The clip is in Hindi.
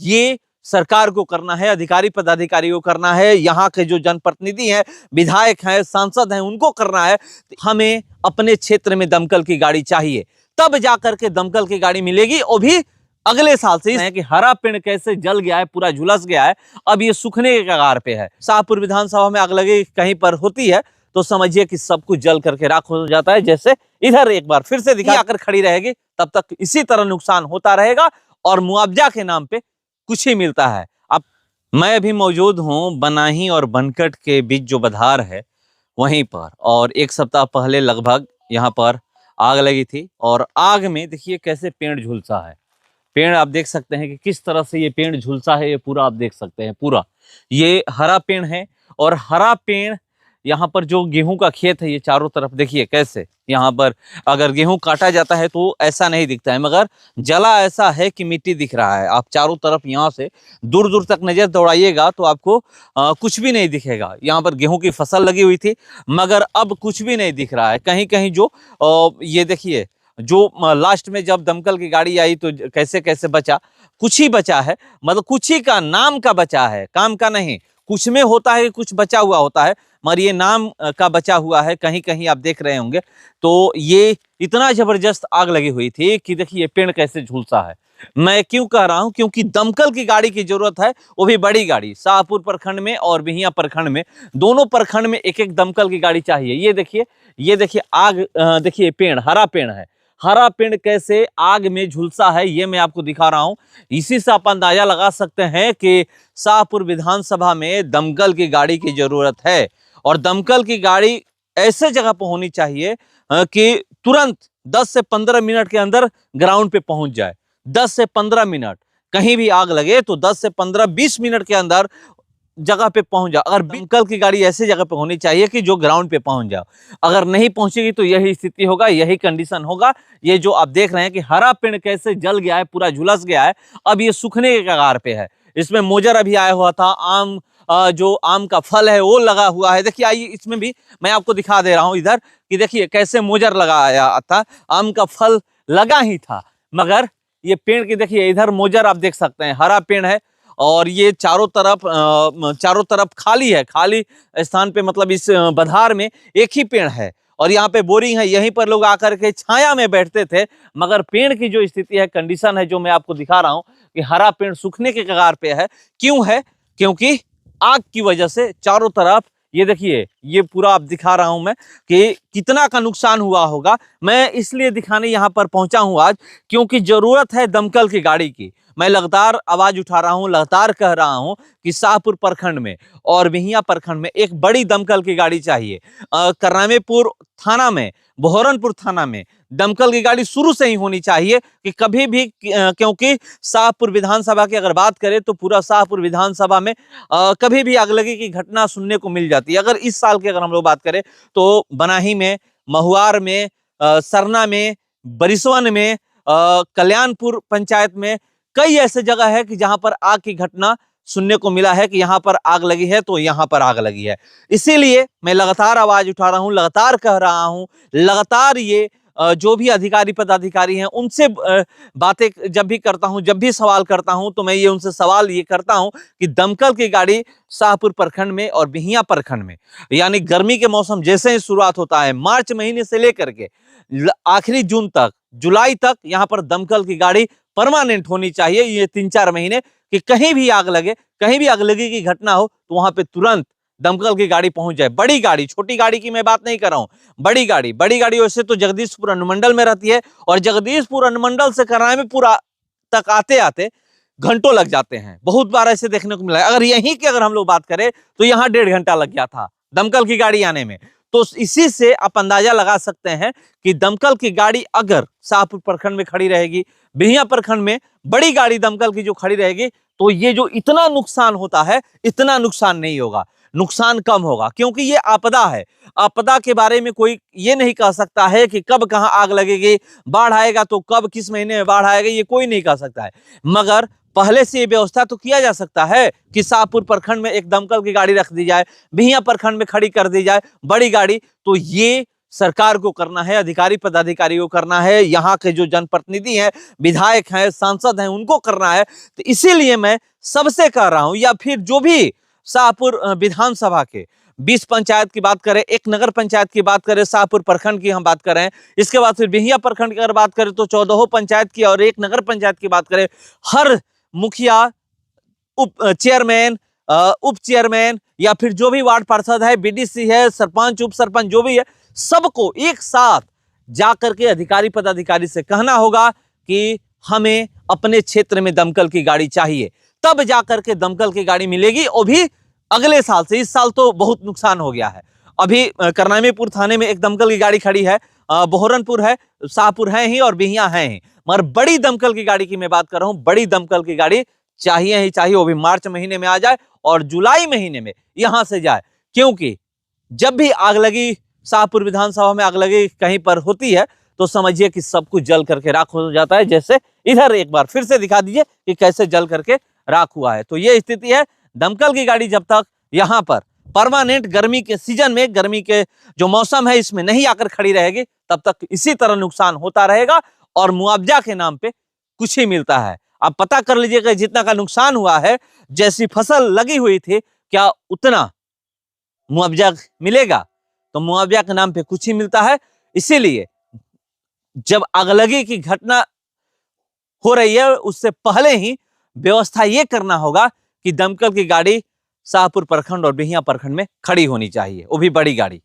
ये सरकार को करना है, अधिकारी पदाधिकारी को करना है, यहाँ के जो जनप्रतिनिधि हैं, विधायक हैं, सांसद हैं, उनको करना है। हमें अपने क्षेत्र में दमकल की गाड़ी चाहिए, तब जाकर के दमकल की गाड़ी मिलेगी। और भी अगले साल से है कि हरा पेड़ कैसे जल गया है, पूरा झुलस गया है, अब ये सूखने के कगार पे है। शाहपुर विधानसभा में आग लगी कहीं पर होती है तो समझिए कि सब कुछ जल करके राख हो जाता है। जैसे इधर एक बार फिर से दिखा आकर खड़ी रहेगी, तब तक इसी तरह नुकसान होता रहेगा और मुआवजा के नाम पे कुछ ही मिलता है। अब मैं अभी मौजूद हूँ बनाही और बनकट के बीच जो बधार है वहीं पर, और एक सप्ताह पहले लगभग यहाँ पर आग लगी थी। और आग में देखिए कैसे पेड़ झुलसा है। पेड़ आप देख सकते हैं कि किस तरह से ये पेड़ झुलसा है, ये पूरा आप देख सकते हैं, पूरा ये हरा पेड़ है। और हरा पेड़ यहाँ पर जो गेहूं का खेत है, ये चारों तरफ देखिए कैसे, यहाँ पर अगर गेहूं काटा जाता है तो ऐसा नहीं दिखता है, मगर जला ऐसा है कि मिट्टी दिख रहा है। आप चारों तरफ यहाँ से दूर दूर तक नजर दौड़ाइएगा तो आपको कुछ भी नहीं दिखेगा। यहाँ पर गेहूं की फसल लगी हुई थी, मगर अब कुछ भी नहीं दिख रहा है। कहीं कहीं जो ये देखिए, जो लास्ट में जब दमकल की गाड़ी आई तो कैसे कैसे बचा, कुछ ही बचा है, मतलब कुछ ही का नाम का बचा है, काम का नहीं। कुछ में होता है कि कुछ बचा हुआ होता है, मगर ये नाम का बचा हुआ है। कहीं कहीं आप देख रहे होंगे तो ये इतना जबरदस्त आग लगी हुई थी कि देखिए पेड़ कैसे झुलसा है। मैं क्यों कह रहा हूं, क्योंकि दमकल की गाड़ी की जरूरत है, वो भी बड़ी गाड़ी। शाहपुर प्रखंड में और बिहियां प्रखंड में, दोनों प्रखंड में एक एक दमकल की गाड़ी चाहिए। ये देखिए आग, देखिए पेड़, हरा पेड़ है, हरा पेड़ कैसे आग में झुलसा है, ये मैं आपको दिखा रहा हूं। इसी से आप अंदाजा लगा सकते हैं कि शाहपुर विधानसभा में दमकल की गाड़ी की जरूरत है। और दमकल की गाड़ी ऐसे जगह पर होनी चाहिए कि तुरंत 10 से 15 मिनट के अंदर ग्राउंड पे पहुंच जाए। 10 से 15 मिनट, कहीं भी आग लगे तो 10 से 15-20 मिनट के अंदर जगह पे पहुंच जाओ। अगर दमकल की गाड़ी ऐसी जगह पे होनी चाहिए कि जो ग्राउंड पे पहुंच जाओ। अगर नहीं पहुंचेगी तो यही स्थिति होगा, यही कंडीशन होगा। ये जो आप देख रहे हैं कि हरा पेड़ कैसे जल गया है, पूरा झुलस गया है, अब ये सूखने के कगार पे है। इसमें मोजर अभी आया हुआ था, आम जो आम का फल है वो लगा हुआ है। देखिए आइए, इसमें भी मैं आपको दिखा दे रहा हूं इधर कि देखिए कैसे मोजर लगाया था, आम का फल लगा ही था, मगर ये पेड़ की देखिए इधर मोजर आप देख सकते हैं। हरा पेड़ है और ये चारों तरफ खाली है, खाली स्थान पे, मतलब इस बधार में एक ही पेड़ है और यहाँ पे बोरिंग है। यहीं पर लोग आकर के छाया में बैठते थे, मगर पेड़ की जो स्थिति है, कंडीशन है, जो मैं आपको दिखा रहा हूँ कि हरा पेड़ सूखने के कगार पे है। क्यों है? क्योंकि आग की वजह से चारों तरफ ये देखिए, ये पूरा आप दिखा रहा हूं मैं कि कितना का नुकसान हुआ होगा। मैं इसलिए दिखाने यहां पर पहुंचा हूं आज, क्योंकि जरूरत है दमकल की गाड़ी की। मैं लगातार आवाज उठा रहा हूं, लगातार कह रहा हूं कि शाहपुर प्रखंड में और बिहियां प्रखंड में एक बड़ी दमकल की गाड़ी चाहिए। करनामेपुर थाना में, बहरनपुर थाना में दमकल की गाड़ी शुरू से ही होनी चाहिए कि कभी भी, क्योंकि शाहपुर विधानसभा की अगर बात करें तो पूरा शाहपुर विधानसभा में कभी भी आगलगी की घटना सुनने को मिल जाती है। अगर इस साल की अगर हम लोग बात करें तो बनाही में, महुआर में, सरना में, बरिसवन में, कल्याणपुर पंचायत में कई ऐसे जगह है कि जहां पर आग की घटना सुनने को मिला है कि यहां पर आग लगी है तो यहां पर आग लगी है। इसीलिए मैं लगातार आवाज उठा रहा हूं, लगातार कह रहा हूं, लगातार ये जो भी अधिकारी पदाधिकारी हैं उनसे बातें जब भी करता हूं, जब भी सवाल करता हूं, तो मैं ये उनसे सवाल ये करता हूं कि दमकल की गाड़ी शाहपुर प्रखंड में और बिहियां प्रखंड में, यानी गर्मी के मौसम जैसे ही शुरुआत होता है, मार्च महीने से लेकर के आखिरी जून तक, जुलाई तक, यहाँ पर दमकल की गाड़ी परमानेंट होनी चाहिए। ये 3-4 महीने कि कहीं भी आग लगे, कहीं भी आगलगी की घटना हो तो वहां पे तुरंत दमकल की गाड़ी पहुंच जाए। बड़ी गाड़ी, छोटी गाड़ी की मैं बात नहीं कर रहा हूं, बड़ी गाड़ी वैसे तो जगदीशपुर अनुमंडल में रहती है और जगदीशपुर अनुमंडल से करनामेपुर तक आते आते घंटों लग जाते हैं। बहुत बार ऐसे देखने को मिला है। अगर यहीं की अगर हम लोग बात करें तो यहाँ 1.5 घंटा लग गया था दमकल की गाड़ी आने में। तो इसी से आप अंदाजा लगा सकते हैं कि दमकल की गाड़ी अगर शाहपुर प्रखंड में खड़ी रहेगी, बिहियां प्रखंड में बड़ी गाड़ी दमकल की जो खड़ी रहेगी, तो ये जो इतना नुकसान होता है, इतना नुकसान नहीं होगा, नुकसान कम होगा। क्योंकि ये आपदा है, आपदा के बारे में कोई ये नहीं कह सकता है कि कब कहां आग लगेगी, बाढ़ आएगा तो कब, किस महीने में बाढ़ आएगा, ये कोई नहीं कह सकता है। मगर पहले से ये व्यवस्था तो किया जा सकता है कि शाहपुर प्रखंड में एक दमकल की गाड़ी रख दी जाए, बिहियां प्रखंड में खड़ी कर दी जाए बड़ी गाड़ी, तो ये सरकार को करना है, अधिकारी पदाधिकारी को करना है, यहाँ के जो जनप्रतिनिधि हैं, विधायक हैं, सांसद हैं, उनको करना है। तो इसीलिए मैं सबसे कह रहा हूं, या फिर जो भी शाहपुर विधानसभा के 20 पंचायत की बात करें, एक नगर पंचायत की बात करें, शाहपुर प्रखंड की हम बात करें, इसके बाद फिर बिहिया प्रखंड की अगर बात करें तो 14 पंचायत की और एक नगर पंचायत की बात करें, हर मुखिया, उप चेयरमैन, उप चेयरमैन या फिर जो भी वार्ड पार्षद है, बीडीसी है, सरपंच, उप सरपंच जो भी है, सबको एक साथ जाकर के अधिकारी पदाधिकारी से कहना होगा कि हमें अपने क्षेत्र में दमकल की गाड़ी चाहिए। तब जाकर के दमकल की गाड़ी मिलेगी, और भी अगले साल से। इस साल तो बहुत नुकसान हो गया है। अभी करनामीपुर थाने में एक दमकल की गाड़ी खड़ी है, बोहरनपुर है, शाहपुर है ही और बिहिया है ही, मगर बड़ी दमकल की गाड़ी की मैं बात कर रहा हूं। बड़ी दमकल की गाड़ी चाहिए ही चाहिए, वो भी मार्च महीने में आ जाए और जुलाई महीने में यहां से जाए। क्योंकि जब भी आग लगी, शाहपुर विधानसभा में आग लगी कहीं पर होती है, तो समझिए कि सब कुछ जल करके राख हो जाता है। जैसे इधर एक बार फिर से दिखा दीजिए कि कैसे जल करके राख हुआ है। तो ये स्थिति है। दमकल की गाड़ी जब तक यहां पर परमानेंट गर्मी के सीजन में, गर्मी के जो मौसम है इसमें नहीं आकर खड़ी रहेगी, तब तक इसी तरह नुकसान होता रहेगा और मुआवजा के नाम पे कुछ ही मिलता है। आप पता कर लीजिएगा जितना का नुकसान हुआ है, जैसी फसल लगी हुई थी, क्या उतना मुआवजा मिलेगा? तो मुआवजा के नाम पे कुछ ही मिलता है। इसीलिए जब अगलगी की घटना हो रही है, उससे पहले ही व्यवस्था ये करना होगा कि दमकल की गाड़ी शाहपुर प्रखंड और बिहिया प्रखंड में खड़ी होनी चाहिए, वो भी बड़ी गाड़ी।